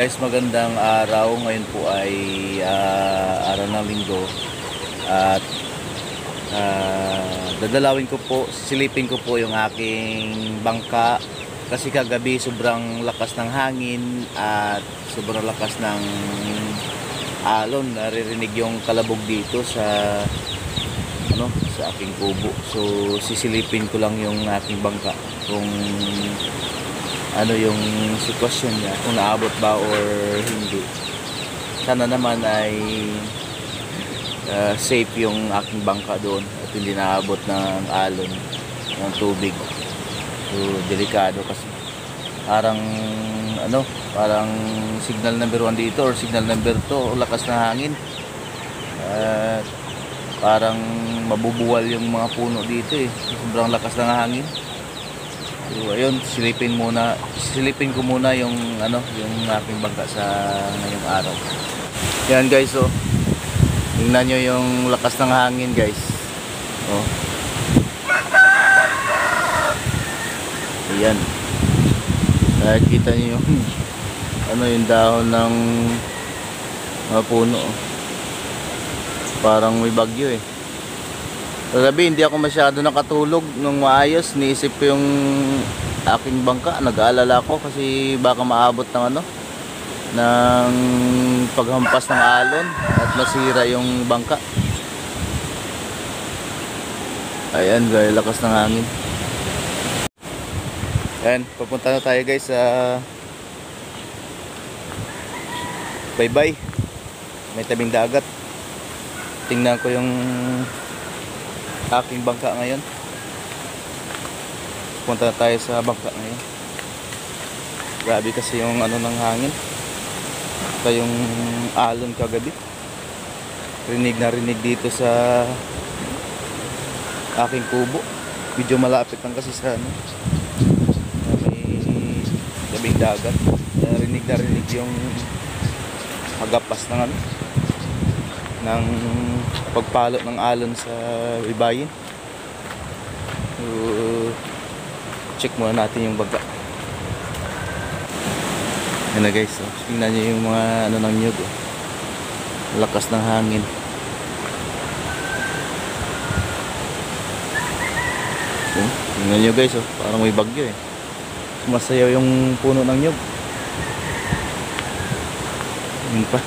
Guys, magandang araw. Ngayon po ay araw ng linggo at dadalawin ko po, sisilipin ko po yung aking bangka kasi kagabi sobrang lakas ng hangin at sobrang lakas ng alon. Naririnig yung kalabog dito sa sa aking kubo. So sisilipin ko lang yung aking bangka kung ano yung sitwasyon niya, kung naabot ba or hindi. Sana naman ay safe yung aking bangka doon at hindi naabot ng alon ng tubig. So delikado kasi parang parang signal number 1 dito or signal number 2, lakas na hangin. Parang mabubuwal yung mga puno dito sobrang lakas ng hangin. So ayun, silipin ko muna yung yung aking bangka sa ngayong araw. Yan guys, tingnan nyo yung lakas ng hangin guys. Ayan, nakikita nyo yung yung dahon ng puno. Parang may bagyo Kagabi hindi ako masyado nakatulog nung maayos. Niisip ko yung aking bangka. Nag-aalala ko kasi baka maabot ng ng paghampas ng alon at masira yung bangka. Ayan, gaya lakas ng hangin. Ayan, papunta na tayo guys sa Baybay. May tabing dagat. Tingnan ko yung aking bangka ngayon. Punta na tayo sa bangka ngayon. Grabe kasi yung ng hangin. Ito yung alon kagabi. Rinig na rinig dito sa aking kubo. Medyo malapit lang kasi sa may tabing dagat. Rinig na rinig yung hagapas ng pagpalo ng alon sa Baybayin. So, check muna natin yung bangka. Yan na guys, tingnan nyo yung mga ng nyug. Lakas ng hangin. So, tingnan nyo guys, parang may bagyo Sumasayaw yung puno ng nyug. Yun pa.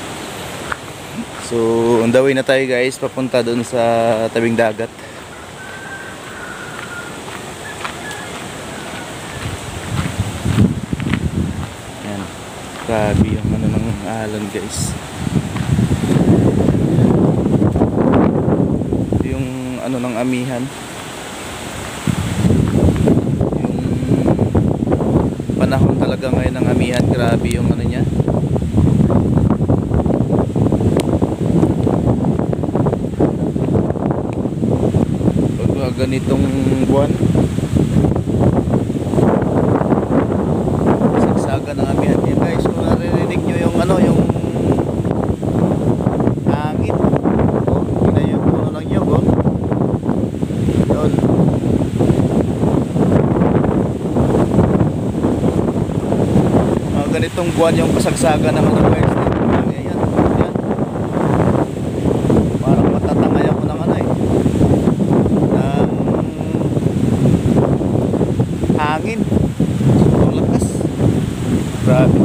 So on the way na tayo guys, papunta doon sa tabing dagat. Yan, grabe yung ng alon guys. Yung ng amihan, yung panahon talaga ngayon ng amihan. Grabe yung niya. Ganitong buwan, sagsaga ng amihan yan guys. Kung naririnig nyo yung yung hangin, yun na yung puno ng nyug yun. Ganitong buwan yung kasagsaga naman guys. Yan. Parang matatangay ako ng hangin. Ang lakas. Grabe.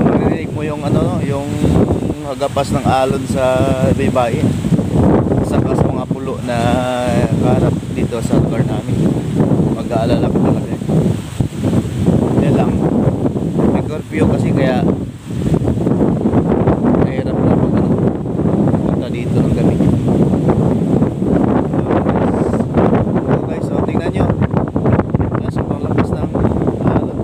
Marinig mo yung yung hagapas ng alon sa Baybayin. Saka sa mga pulo na harap dito sa lugar namin. Mag-aalala ko talaga. Yan lang. May curfew kasi kaya dito ng gabi. So guys, tingnan nyo. Sobrang lakas ng alon.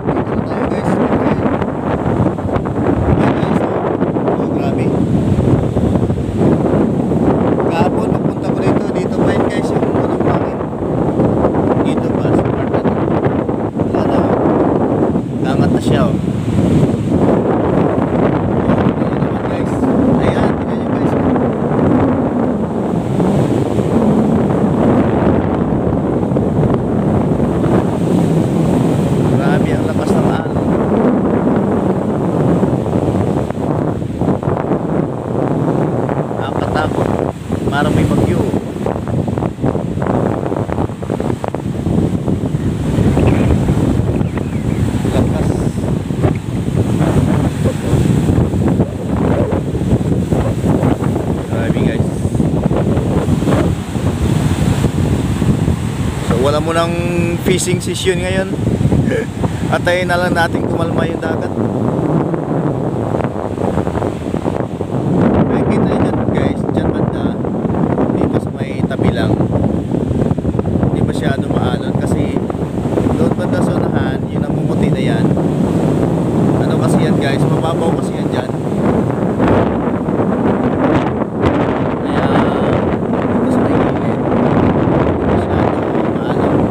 Dito na tayo guys. parang may bagyo. Lakas. Grabe guys. So wala mo ng fishing session ngayon. Atayin na lang natin kumalma yung dagat. Nakikita nyo dyan guys, dyan banda, dito sa may tabi lang, hindi masyado maalon kasi doon banda sa unahan, yung namumuti na yan, ano kasi yan guys, mababaw kasi yan dyan. Kaya dito sa may gilid, hindi masyado maalon.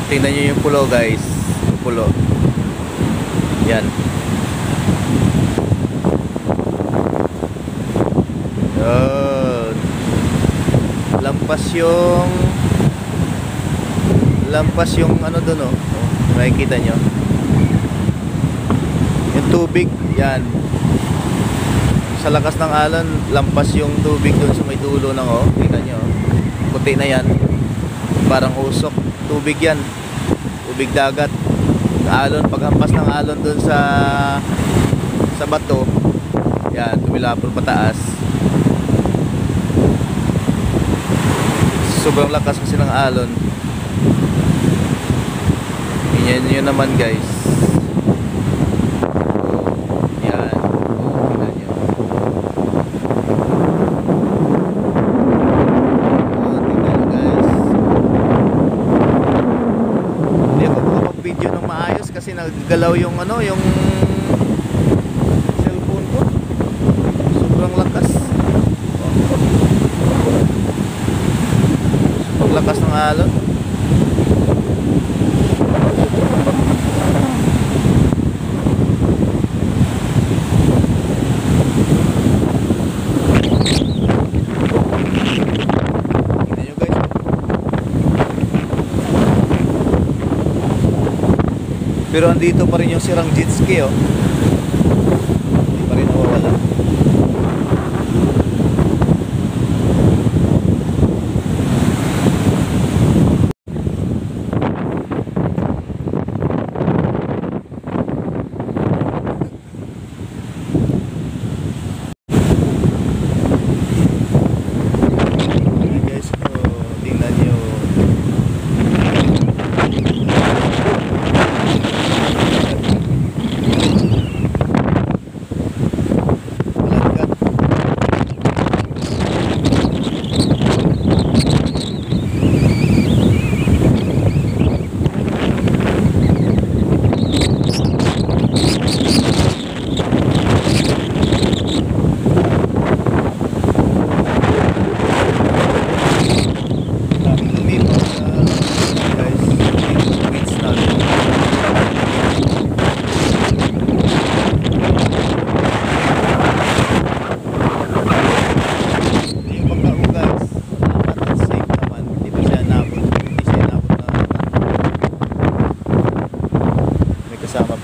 Tingnan nyo yung pulo guys, yung pulo yan. Yun. Lampas yung ano doon, oh. Makikita nyo yung tubig yan, sa lakas ng alon, lampas yung tubig doon sa may dulo ng, oh, tingnan nyo, puti na yan, parang usok, tubig yan, tubig dagat. Alon, paghampas ng alon doon sa bato yan, tumilapon pataas. Sobrang lakas kasi ng alon. Yan naman guys. Yan, tingnan nyo. Tingnan nyo guys. Hindi ako makapag-video ng maayos kasi naggalaw yung ano, yung cellphone ko. Sobrang lakas. Sobrang lakas ng alon. Pero andito pa rin yung sirang jet ski, oh. Hindi pa rin nawawala. Guys, tingnan nyo.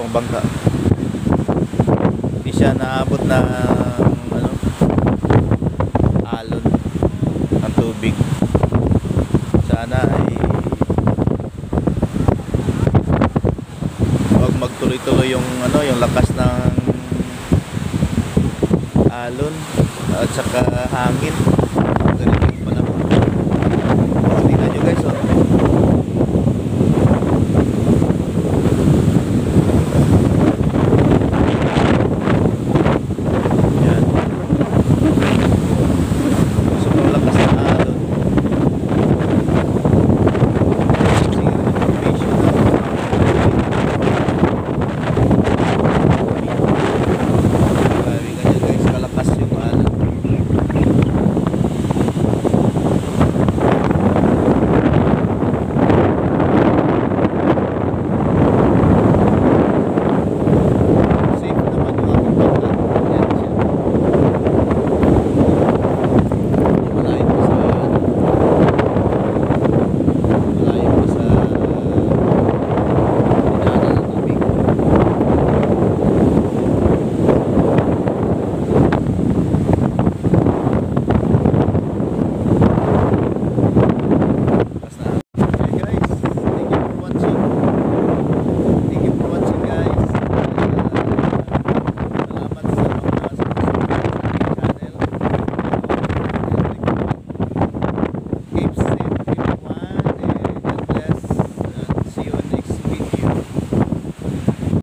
pang bangka. Hindi siya naabot ng ano, alon ng tubig. Sana ay huwag magtuloy-tuloy yung ano, yung lakas ng alon at saka